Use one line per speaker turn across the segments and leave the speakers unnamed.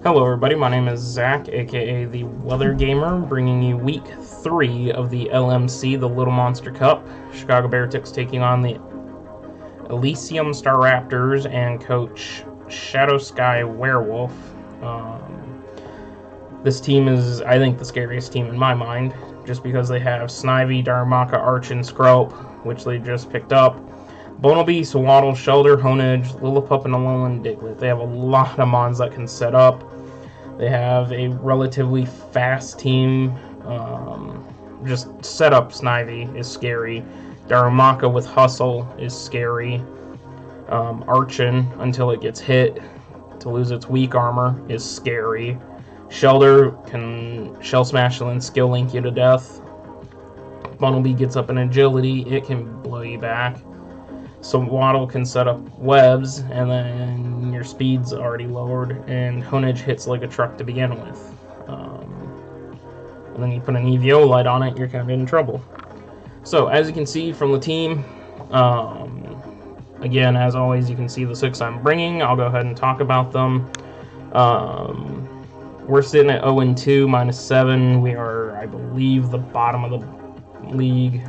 Hello everybody, my name is Zach, aka the Weather Gamer, bringing you week 3 of the LMC, the Little Monster Cup. Chicago Bearticks taking on the Elysium Star Raptors and coach Shadow Sky Werewolf. This team is, I think, the scariest team in my mind, just because they have Snivy, Darumaka, Arch, and Skrelp, which they just picked up. Bonelby, Swaddle, Shelder, Honedge, Lillipup, and Alolan Diglett. They have a lot of mons that can set up. They have a relatively fast team. Just setup Snivy is scary. Darumaka with Hustle is scary. Archon, until it gets hit to lose its weak armor, is scary. Shelder can Shell Smash and then Skill Link you to death. Bonelby gets up in agility, it can blow you back. So Waddle can set up webs, and then your speed's already lowered, and Honedge hits like a truck to begin with. And then you put an EVO light on it, you're kind of in trouble. So, as you can see from the team, again, as always, you can see the 6 I'm bringing. I'll go ahead and talk about them. We're sitting at 0-2, -7. We are, I believe, the bottom of the league.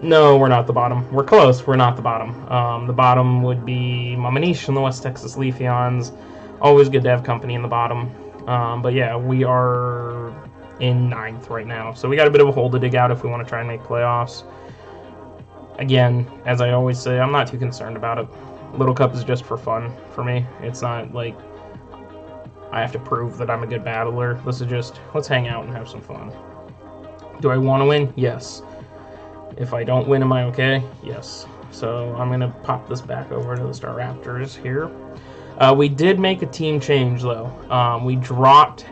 No, we're not the bottom. We're close. We're not the bottom. The bottom would be Mamanish and the West Texas Leafeons. Always good to have company in the bottom. But yeah, we are in 9th right now. So we got a bit of a hole to dig out if we want to try and make playoffs. Again, as I always say, I'm not too concerned about it. Little Cup is just for fun for me. It's not like I have to prove that I'm a good battler. This is just, let's hang out and have some fun. Do I want to win? Yes. If I don't win, am I okay? Yes. So I'm going to pop this back over to the Star Raptors here. We did make a team change, though. We dropped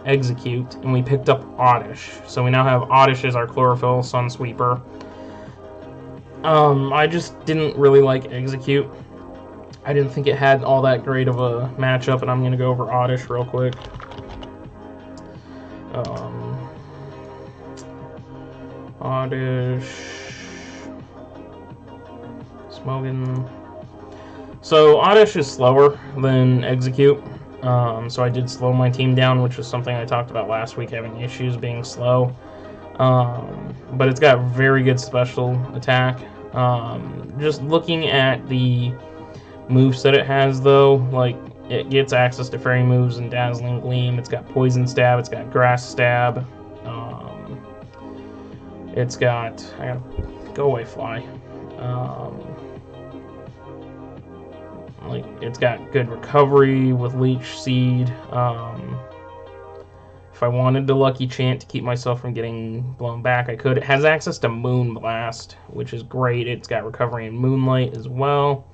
Execute, and we picked up Oddish. So we now have Oddish as our Chlorophyll Sunsweeper. I just didn't really like Execute. I didn't think it had all that great of a matchup, and I'm going to go over Oddish real quick. Oddish, Smogan. So Oddish is slower than Execute. So I did slow my team down, which was something I talked about last week, having issues being slow. But it's got very good special attack. Just looking at the moveset it has, though, like it gets access to fairy moves and Dazzling Gleam. It's got Poison Stab. It's got Grass Stab. It's got, I gotta go away, fly. Like it's got good recovery with Leech Seed. If I wanted to Lucky Chant to keep myself from getting blown back, I could. It has access to Moon Blast, which is great. It's got recovery in Moonlight as well.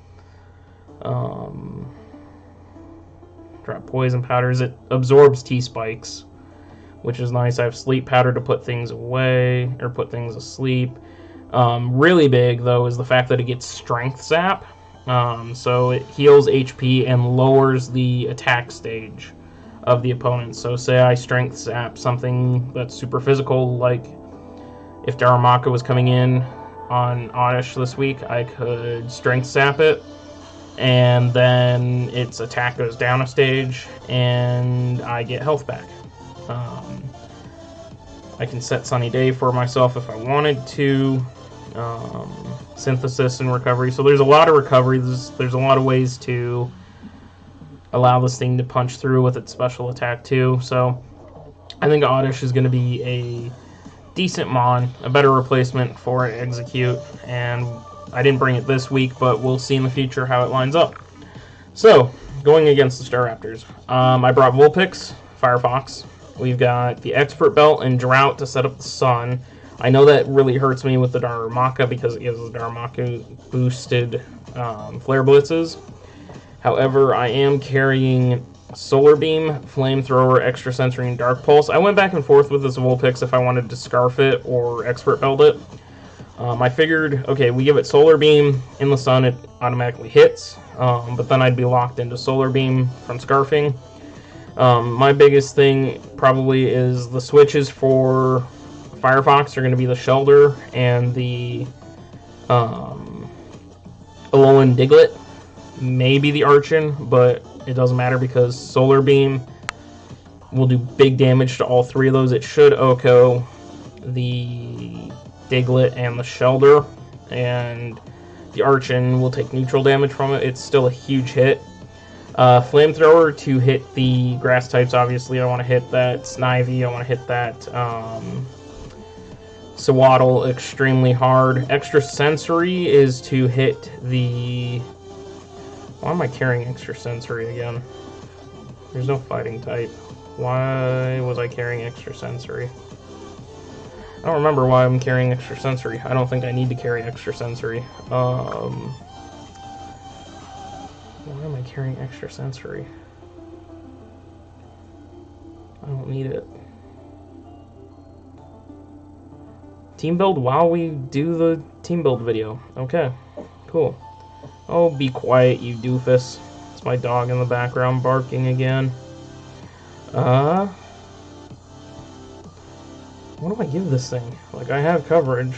Drop Poison Powders. It absorbs T-Spikes, which is nice. I have Sleep Powder to put things away, or put things asleep. Really big, though, is the fact that it gets Strength Zap. So it heals HP and lowers the attack stage of the opponent. So say I Strength Zap something that's super physical, like if Darumaka was coming in on Oddish this week, I could Strength Zap it, and then its attack goes down a stage, and I get health back. I can set Sunny Day for myself if I wanted to. Synthesis and recovery. So there's a lot of recovery. There's a lot of ways to allow this thing to punch through with its special attack too. So I think Oddish is going to be a decent mon, a better replacement for Execute. And I didn't bring it this week, but we'll see in the future how it lines up. So going against the Star Raptors, I brought Vulpix, Firefox. We've got the Expert Belt and Drought to set up the Sun. I know that really hurts me with the Darumaka because it gives the Darumaka boosted Flare Blitzes. However, I am carrying Solar Beam, Flamethrower, Extra Sensory, and Dark Pulse. I went back and forth with this Vulpix if I wanted to Scarf it or Expert Belt it. I figured, okay, we give it Solar Beam in the Sun, it automatically hits, but then I'd be locked into Solar Beam from Scarfing. My biggest thing probably is the switches for Firefox are going to be the Shelder and the Alolan Diglett. maybe the Archon, but it doesn't matter because Solar Beam will do big damage to all three of those. It should OHKO the Diglett and the Shelder, and the Archon will take neutral damage from it. It's still a huge hit. Flamethrower to hit the grass types, obviously. I want to hit that Snivy. I want to hit that Sewaddle extremely hard. Extrasensory is to hit the... Why am I carrying Extrasensory again? There's no fighting type. Why was I carrying Extrasensory? I don't remember why I'm carrying Extrasensory. I don't think I need to carry Extrasensory. Why am I carrying Extrasensory? I don't need it. Team build while we do the team build video. Okay, cool. Oh, be quiet, you doofus. It's my dog in the background barking again. What do I give this thing? Like, I have coverage.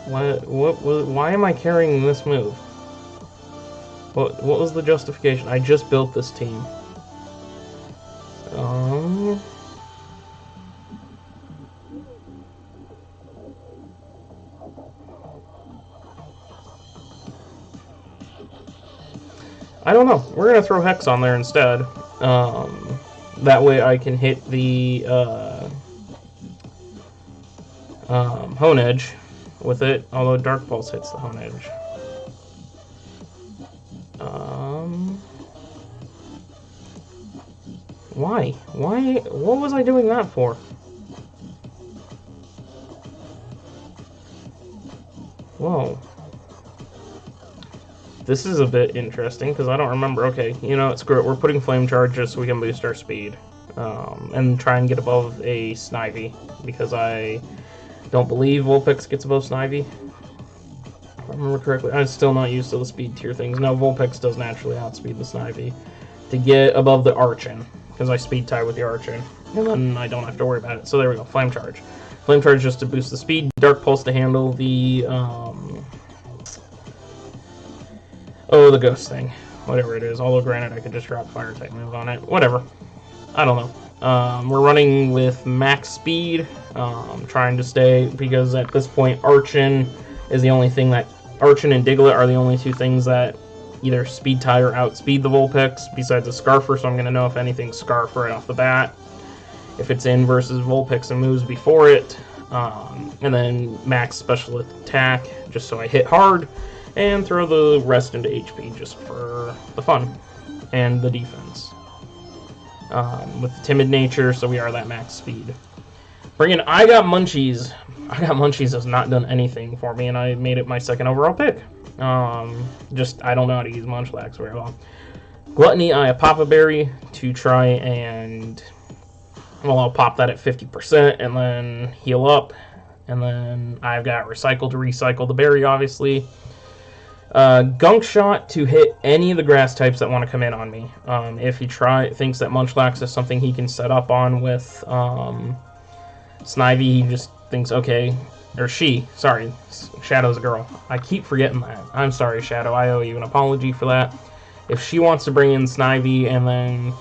Why am I carrying this move? What was the justification? I just built this team. I don't know. We're gonna throw Hex on there instead. That way I can hit the Hone Edge with it, although Dark Pulse hits the Hone Edge. Why? What was I doing that for? Whoa. This is a bit interesting, because I don't remember. Okay, you know what, screw it. We're putting Flame Charge just so we can boost our speed. And try and get above a Snivy, because I don't believe Vulpix gets above Snivy. If I remember correctly. I'm still not used to the speed tier things. No, Vulpix does naturally outspeed the Snivy to get above the Archon, because I speed tie with the Archon. And then I don't have to worry about it. So there we go, Flame Charge. Flame Charge just to boost the speed. Dark Pulse to handle the... Oh, the ghost thing. Whatever it is. Although, granted, I could just drop fire type move on it. Whatever. I don't know. We're running with max speed. Trying to stay, because at this point, Archon is the only thing that... Archon and Diglett are the only two things that either speed tie or outspeed the Vulpix, besides a Scarfer, so I'm going to know if anything's Scarf right off the bat. If it's in versus Vulpix and moves before it. And then max special attack, just so I hit hard. And throw the rest into HP just for the fun and the defense. With the timid nature, so we are that max speed. Bring in I Got Munchies. I Got Munchies has not done anything for me, and I made it my second overall pick. I don't know how to use Munchlax very well. Gluttony, I have Papa Berry to try and... Well, I'll pop that at 50% and then heal up. And then I've got Recycle to recycle the berry, obviously. Gunk Shot to hit any of the grass types that want to come in on me. If he thinks that Munchlax is something he can set up on with Snivy, he just thinks, okay, or she, sorry, Shadow's a girl. I keep forgetting that. I'm sorry, Shadow, I owe you an apology for that. If she wants to bring in Snivy and then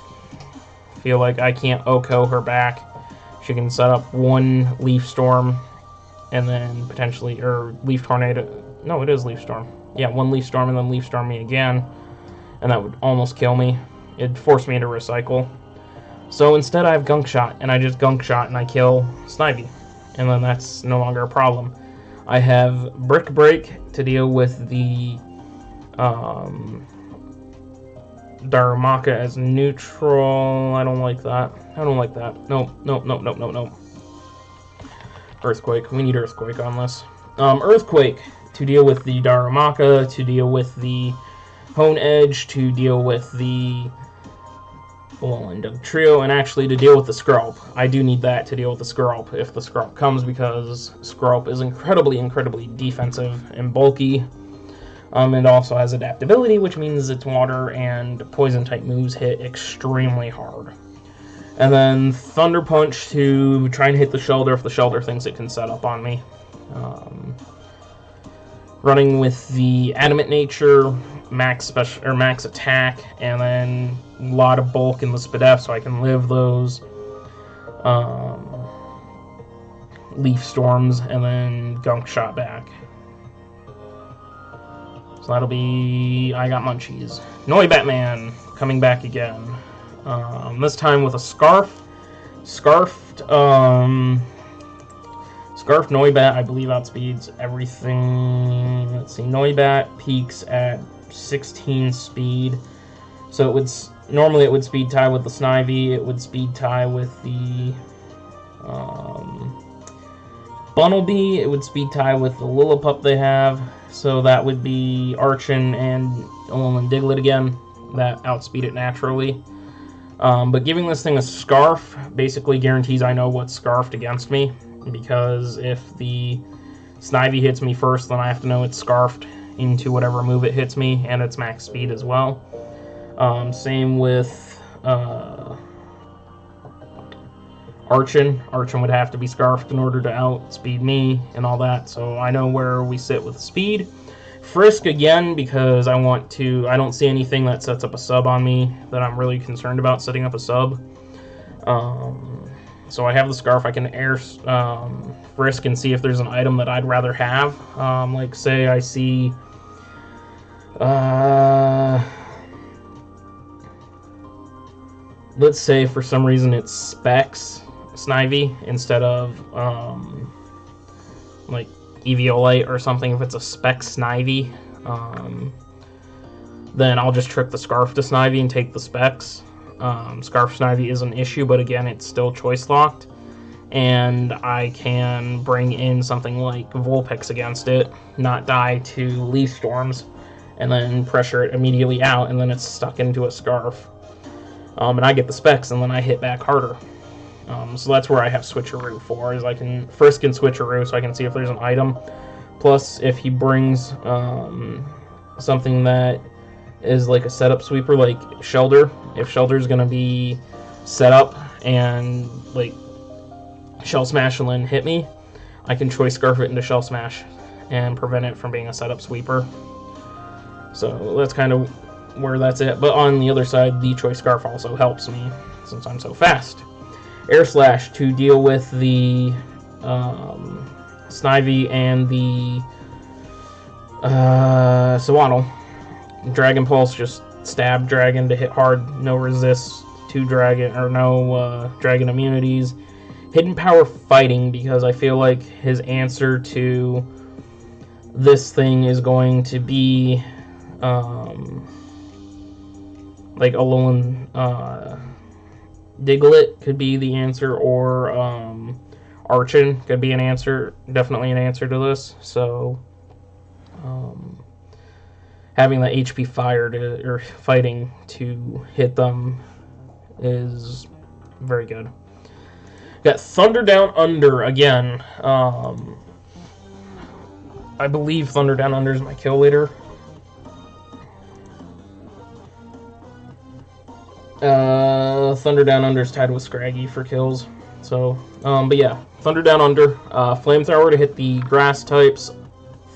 feel like I can't OHKO her back, she can set up one Leaf Storm and then potentially, or Leaf Tornado. No, it is Leaf Storm. Yeah, one Leaf Storm and then Leaf Storm me again. And that would almost kill me. It'd force me to recycle. So instead I have Gunk Shot, and I just Gunk Shot and I kill Snivy. And then that's no longer a problem. I have Brick Break to deal with the Darumaka as neutral. I don't like that. I don't like that. No. Earthquake. We need Earthquake on this. Earthquake to deal with the Darumaka, to deal with the Hone Edge, to deal with the Dug Trio, and actually to deal with the Skrulp. I do need that to deal with the Skrulp if the Skrulp comes, because Skrulp is incredibly defensive and bulky. It also has adaptability, which means its water and poison type moves hit extremely hard. And then Thunder Punch to try and hit the Shelter if the Shelter thinks it can set up on me. Running with the Adamant Nature, max special or max attack, and then a lot of bulk in the Spadef, so I can live those Leaf Storms, and then Gunk Shot back. So that'll be... I got Munchies. Noibatman coming back again. This time with a Scarf. Scarfed Noibat, I believe, outspeeds everything. Let's see, Noibat peaks at 16 speed. So it would... Normally it would speed tie with the Snivy. It would speed tie with the... Bunnelby. It would speed tie with the Lillipup they have. So that would be Archon and Alolan Diglett again. That outspeed it naturally. But giving this thing a Scarf basically guarantees I know what's Scarfed against me. Because if the Snivy hits me first, then I have to know it's Scarfed into whatever move it hits me, and it's max speed as well. Same with Archon. Archon would have to be Scarfed in order to outspeed me and all that, so I know where we sit with speed. Frisk again, because I don't see anything that sets up a sub on me that I'm really concerned about setting up a sub. So I have the Scarf. I can air Frisk and see if there's an item that I'd rather have. Like, say I see... let's say for some reason it's Specs Snivy instead of like Eviolite or something. If it's a Specs Snivy, then I'll just trick the Scarf to Snivy and take the Specs. Scarf Snivy is an issue, but again, it's still choice locked, and I can bring in something like Vulpix against it, not die to Leaf Storms, and then pressure it immediately out, and then it's stuck into a Scarf. And I get the Specs, and then I hit back harder. So that's where I have Switcheroo for, is I can Frisk and Switcheroo, so I can see if there's an item. Plus, if he brings something that is like a setup sweeper, like Shelter. If Shelter's going to be set up and like Shell Smash and then hit me, I can Choice Scarf it into Shell Smash and prevent it from being a setup sweeper. So that's kind of where that's at. But on the other side, the Choice Scarf also helps me since I'm so fast. Air Slash to deal with the Snivy and the Swaddle. Dragon Pulse, just stab Dragon to hit hard, no resist to Dragon, or no Dragon immunities. Hidden Power Fighting, because I feel like his answer to this thing is going to be like Alolan Diglett could be the answer, or Archon could be an answer, definitely an answer to this. So having the HP fire or fighting to hit them is very good. Got Thunder Down Under again. I believe Thunder Down Under is my kill leader. Thunder Down Under is tied with Scraggy for kills. So, but yeah, Thunder Down Under. Flamethrower to hit the grass types.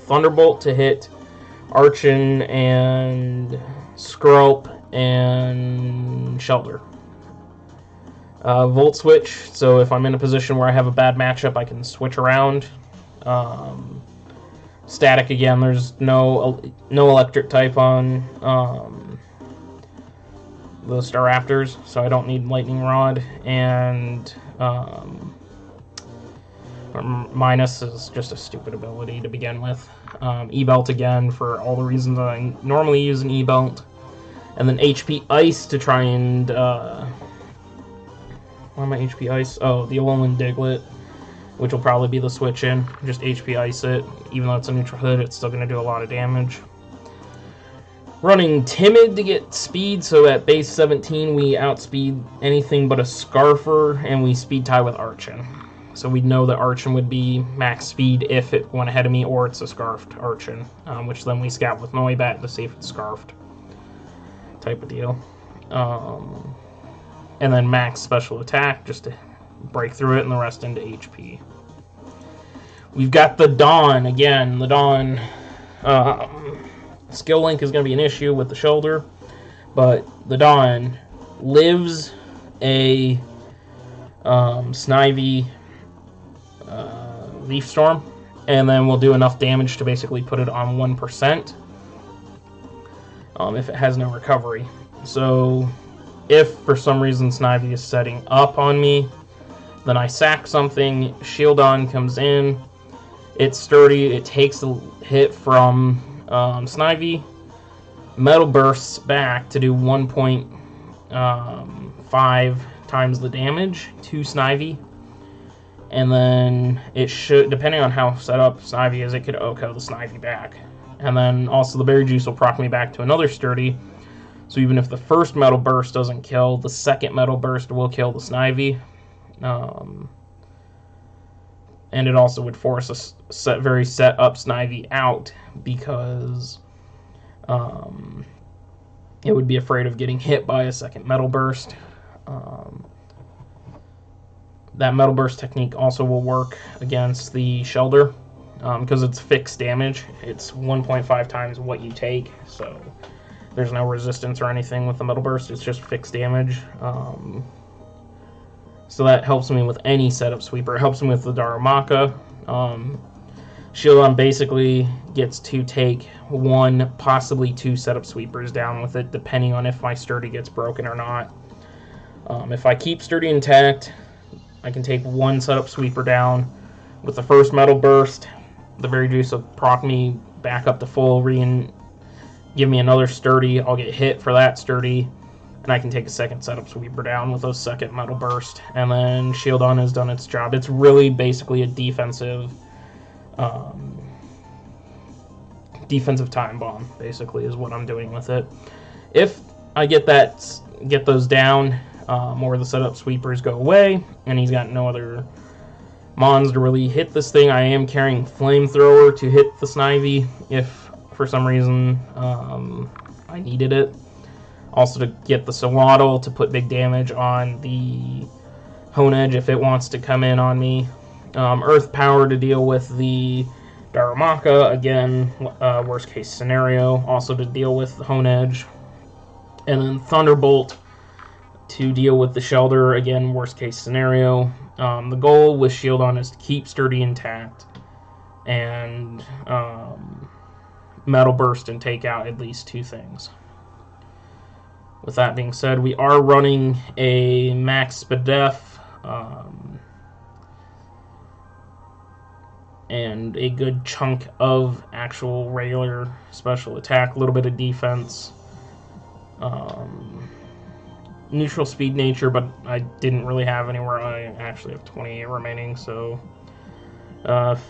Thunderbolt to hit Archon and Skrelp and Shelter. Volt Switch, so if I'm in a position where I have a bad matchup, I can switch around. Static again, there's no electric type on the Staraptors, so I don't need Lightning Rod, and Minus is just a stupid ability to begin with. E-Belt again for all the reasons that I normally use an E-Belt. And then HP Ice to try and... why am I HP Ice? Oh, the Alolan Diglett, which will probably be the switch in. Just HP Ice it. Even though it's a neutral hit, it's still going to do a lot of damage. Running Timid to get speed, so at base 17 we outspeed anything but a Scarfer, and we speed tie with Archon. So we'd know that Archon would be max speed if it went ahead of me, or it's a Scarfed Archon, which then we scout with Noibat to see if it's Scarfed type of deal. and then max special attack just to break through it, and the rest into HP. We've got the Dawn again. The Dawn skill link is going to be an issue with the shoulder, but the Dawn lives a Snivy Leaf Storm, and then we'll do enough damage to basically put it on 1% if it has no recovery. So if for some reason Snivy is setting up on me, then I sack something, Shield On comes in, it's sturdy, it takes the hit from Snivy, Metal Bursts back to do 1.5 times the damage to Snivy, and then it should, depending on how set up Snivy is, it could OHKO the Snivy back. And then also the Berry Juice will proc me back to another sturdy, so even if the first Metal Burst doesn't kill, the second Metal Burst will kill the Snivy. And it also would force a very set up Snivy out, because it would be afraid of getting hit by a second Metal Burst. That Metal Burst technique also will work against the Shelder, because it's fixed damage. It's 1.5 times what you take, so there's no resistance or anything with the Metal Burst. It's just fixed damage. So that helps me with any setup sweeper. It helps me with the Darumaka. Shield On basically gets to take 1, possibly 2 setup sweepers down with it, depending on if my sturdy gets broken or not. If I keep sturdy intact, I can take 1 setup sweeper down. With the first Metal Burst, the Berry Juice will proc me back up to full, give me another sturdy. I'll get hit for that sturdy, and I can take a second setup sweeper down with a second Metal Burst, and then Shield On has done its job. It's really basically a defensive time bomb, basically, is what I'm doing with it. If I get those down, or the setup sweepers go away, and he's got no other mons to really hit this thing, I am carrying Flamethrower to hit the Snivy if for some reason I needed it. Also to get the Sawaddle to put big damage on the Honedge if it wants to come in on me. Earth Power to deal with the Darumaka, again, worst case scenario. Also to deal with the Honedge. And then Thunderbolt to deal with the Shelder, again, worst case scenario. The goal with Shield On is to keep sturdy intact and Metal Burst and take out at least 2 things. With that being said, we are running a max Spadef and a good chunk of actual regular special attack, a little bit of defense, neutral speed nature, but I didn't really have anywhere. I actually have 28 remaining, so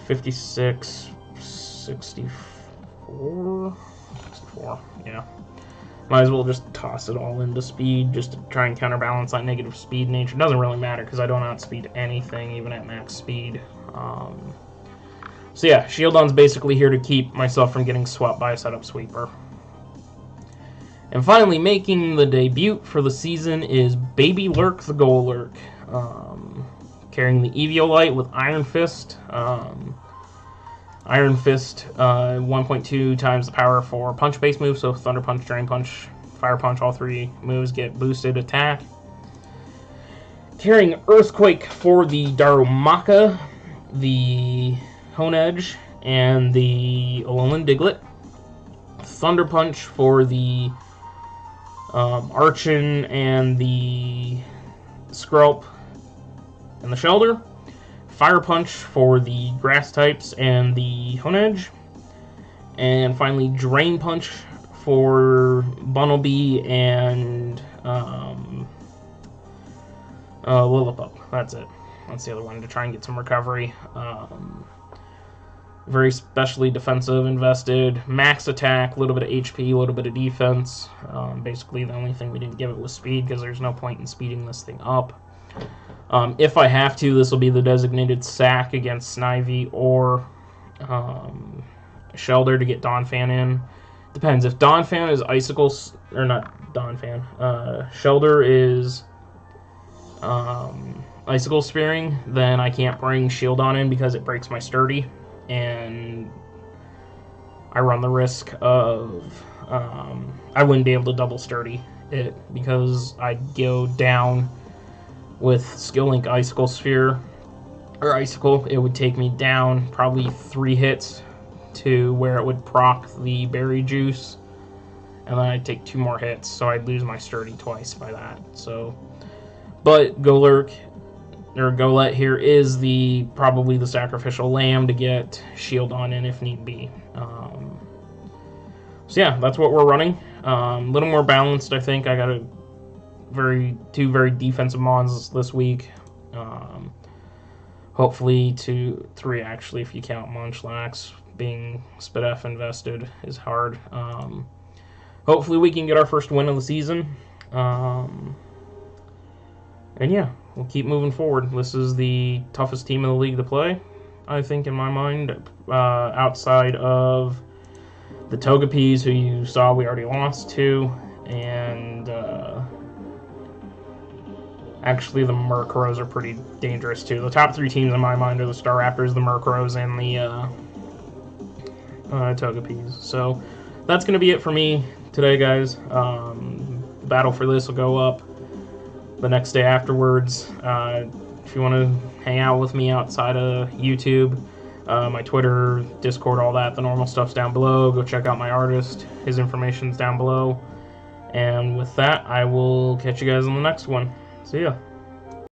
56, 64, yeah. Might as well just toss it all into speed just to try and counterbalance that negative speed nature. It doesn't really matter because I don't outspeed anything, even at max speed. So yeah, Shield On's basically here to keep myself from getting swept by a setup sweeper. And finally, making the debut for the season is Baby Lurk the Goal Lurk. Carrying the Eviolite with Iron Fist. Iron Fist, 1.2 times the power for punch-based moves, so Thunder Punch, Drain Punch, Fire Punch, all 3 moves get boosted attack. Carrying Earthquake for the Darumaka, the Honedge, and the Alolan Diglett. Thunder Punch for the Archon and the Skrelp and the Shelder. Fire Punch for the Grass types and the Honedge. And finally, Drain Punch for Bunnelby and Lillipup. That's it. That's the other one, to try and get some recovery. Very specially defensive invested. Max attack, a little bit of HP, a little bit of defense. Basically, the only thing we didn't give it was speed, because there's no point in speeding this thing up. If I have to, this will be the designated sack against Snivy or Shelder to get Donphan in. Depends. If Donphan is Icicles, or not Donphan, Shelder is icicle spearing, then I can't bring shield on in because it breaks my sturdy, and I run the risk of I wouldn't be able to double sturdy it because I'd go down with Skill Link Icicle Sphere or Icicle. It would take me down probably 3 hits to where it would proc the berry juice, and then I'd take 2 more hits, so I'd lose my sturdy twice by that. So, but Golurk or Golett here is probably the sacrificial lamb to get shield on in if need be. So yeah, that's what we're running. A little more balanced, I think. I got two very defensive mons this week. Hopefully 3 actually, if you count Munchlax. Being Spidef invested is hard. Hopefully we can get our first win of the season. And yeah, we'll keep moving forward. This is the toughest team in the league to play, I think, in my mind, outside of the Togepis, who you saw we already lost to, and actually the Murkrows are pretty dangerous too. The top 3 teams in my mind are the Staraptors, the Murkrows, and the Togepis. So that's going to be it for me today, guys. The battle for this will go up the next day afterwards. If you want to hang out with me outside of YouTube, my Twitter, Discord, all that, the normal stuff's down below. Go check out my artist. His information's down below. And with that, I will catch you guys on the next one. See ya.